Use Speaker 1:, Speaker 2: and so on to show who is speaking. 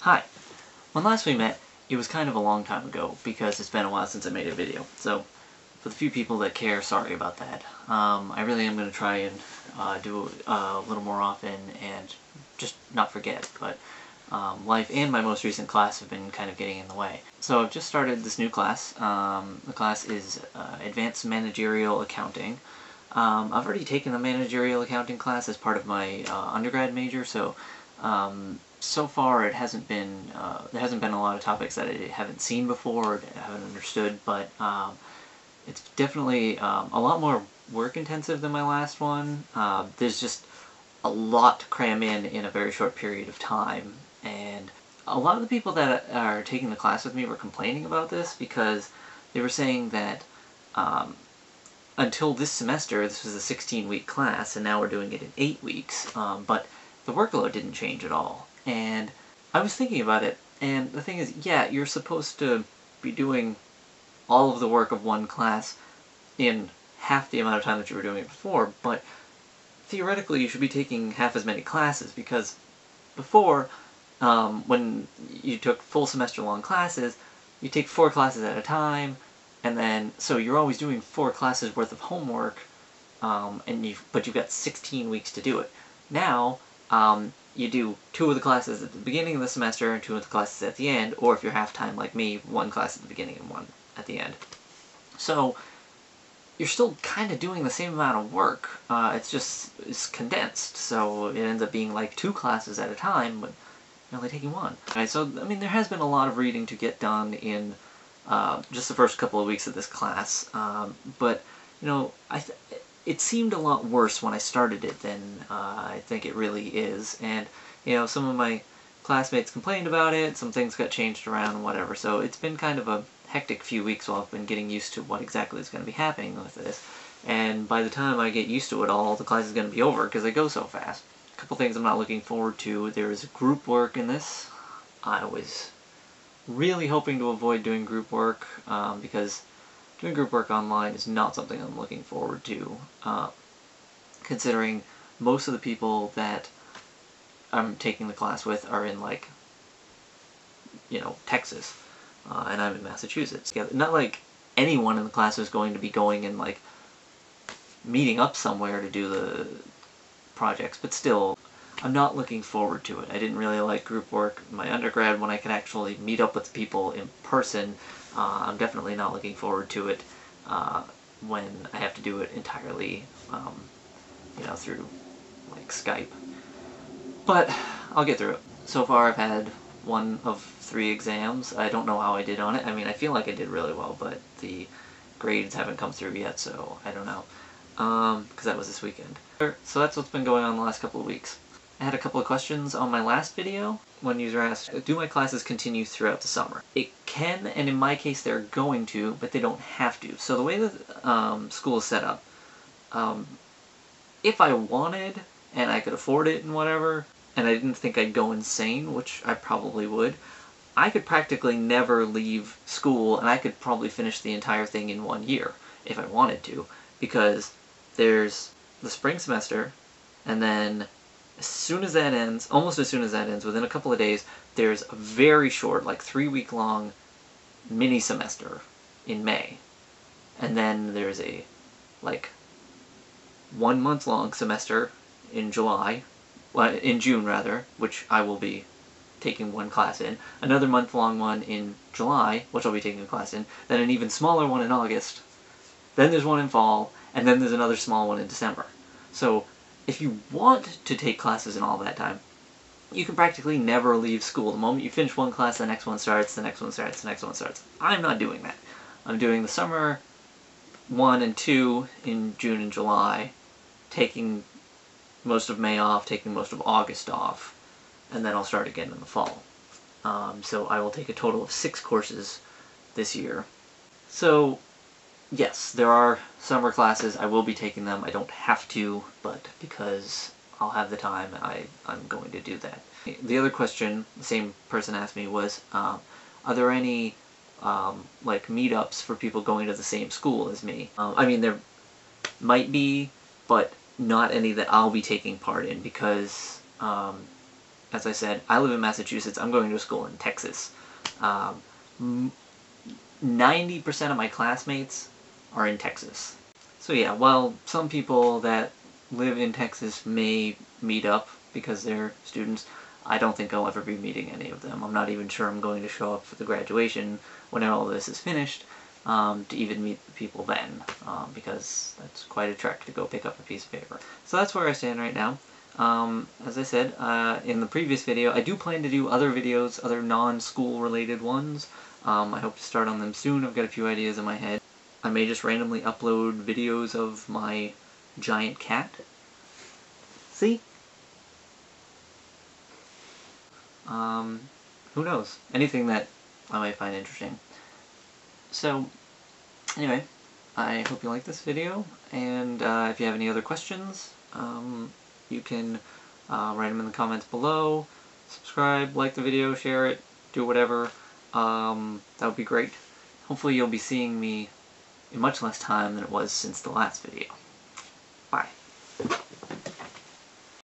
Speaker 1: Hi. When last we met, it was kind of a long time ago because it's been a while since I made a video. So, for the few people that care, sorry about that. I really am going to try and do a little more often and just not forget, but life and my most recent class have been kind of getting in the way. So I've just started this new class. The class is Advanced Managerial Accounting. I've already taken the Managerial Accounting class as part of my undergrad major, so so far it hasn't been there hasn't been a lot of topics that I haven't seen before or haven't understood, but it's definitely a lot more work intensive than my last one. There's just a lot to cram in a very short period of time, and a lot of the people that are taking the class with me were complaining about this because they were saying that until this semester this was a 16-week class and now we're doing it in 8 weeks, but the workload didn't change at all. And I was thinking about it, and the thing is, yeah, you're supposed to be doing all of the work of one class in half the amount of time that you were doing it before, but theoretically you should be taking half as many classes, because before, when you took full semester long classes, you take 4 classes at a time, and then, so you're always doing 4 classes worth of homework, but you've got 16 weeks to do it. Now, you do 2 of the classes at the beginning of the semester and 2 of the classes at the end, or if you're half-time like me, 1 class at the beginning and 1 at the end. So you're still kind of doing the same amount of work. It's condensed, so it ends up being like 2 classes at a time, but you're only taking 1. Okay, so I mean, there has been a lot of reading to get done in just the first couple of weeks of this class, but you know, it seemed a lot worse when I started it than I think it really is, and you know, some of my classmates complained about it, some things got changed around and whatever, so it's been kind of a hectic few weeks while I've been getting used to what exactly is going to be happening with this, and by the time I get used to it all, the class is going to be over because they go so fast. A couple things I'm not looking forward to. There is group work in this. I was really hoping to avoid doing group work because doing group work online is not something I'm looking forward to, considering most of the people that I'm taking the class with are in, like, you know, Texas, and I'm in Massachusetts. Not like anyone in the class is going to be going and, like, meeting up somewhere to do the projects, but still, I'm not looking forward to it. I didn't really like group work in my undergrad when I could actually meet up with people in person. I'm definitely not looking forward to it when I have to do it entirely, you know, through, like, Skype. But I'll get through it. So far I've had 1 of 3 exams. I don't know how I did on it. I mean, I feel like I did really well, but the grades haven't come through yet, so I don't know. Because that was this weekend. So that's what's been going on the last couple of weeks. I had a couple of questions on my last video. One user asked, do my classes continue throughout the summer? It can, and in my case they're going to, but they don't have to. So the way that school is set up, if I wanted, and I could afford it and whatever, and I didn't think I'd go insane, which I probably would, I could practically never leave school, and I could probably finish the entire thing in 1 year, if I wanted to, because there's the spring semester, and then as soon as that ends, almost as soon as that ends, within a couple of days, there's a very short, like 3-week-long mini semester in May. And then there's a, like, 1-month-long semester in June rather, which I will be taking 1 class in. Another month-long one in July, which I'll be taking a class in. Then an even smaller one in August. Then there's one in fall, and then there's another small one in December. So if you want to take classes in all that time, you can practically never leave school. The moment you finish 1 class, the next one starts, the next one starts, the next one starts. I'm not doing that. I'm doing the summer 1 and 2 in June and July, taking most of May off, taking most of August off, and then I'll start again in the fall. So I will take a total of 6 courses this year. So yes, there are summer classes. I will be taking them. I don't have to, but because I'll have the time, I'm going to do that. The other question the same person asked me was, are there any like meetups for people going to the same school as me? I mean, there might be, but not any that I'll be taking part in, because as I said, I live in Massachusetts. I'm going to school in Texas. 90% of my classmates are in Texas. So yeah, while some people that live in Texas may meet up because they're students, I don't think I'll ever be meeting any of them. I'm not even sure I'm going to show up for the graduation when all this is finished to even meet the people then, because that's quite a trek to go pick up a piece of paper. So that's where I stand right now. As I said in the previous video, I do plan to do other videos, other non-school related ones. I hope to start on them soon. I've got a few ideas in my head. I may just randomly upload videos of my giant cat. See? Who knows? Anything that I might find interesting. So, anyway, I hope you like this video, and if you have any other questions, you can write them in the comments below, subscribe, like the video, share it, do whatever. That would be great. Hopefully you'll be seeing me in much less time than it was since the last video. Bye.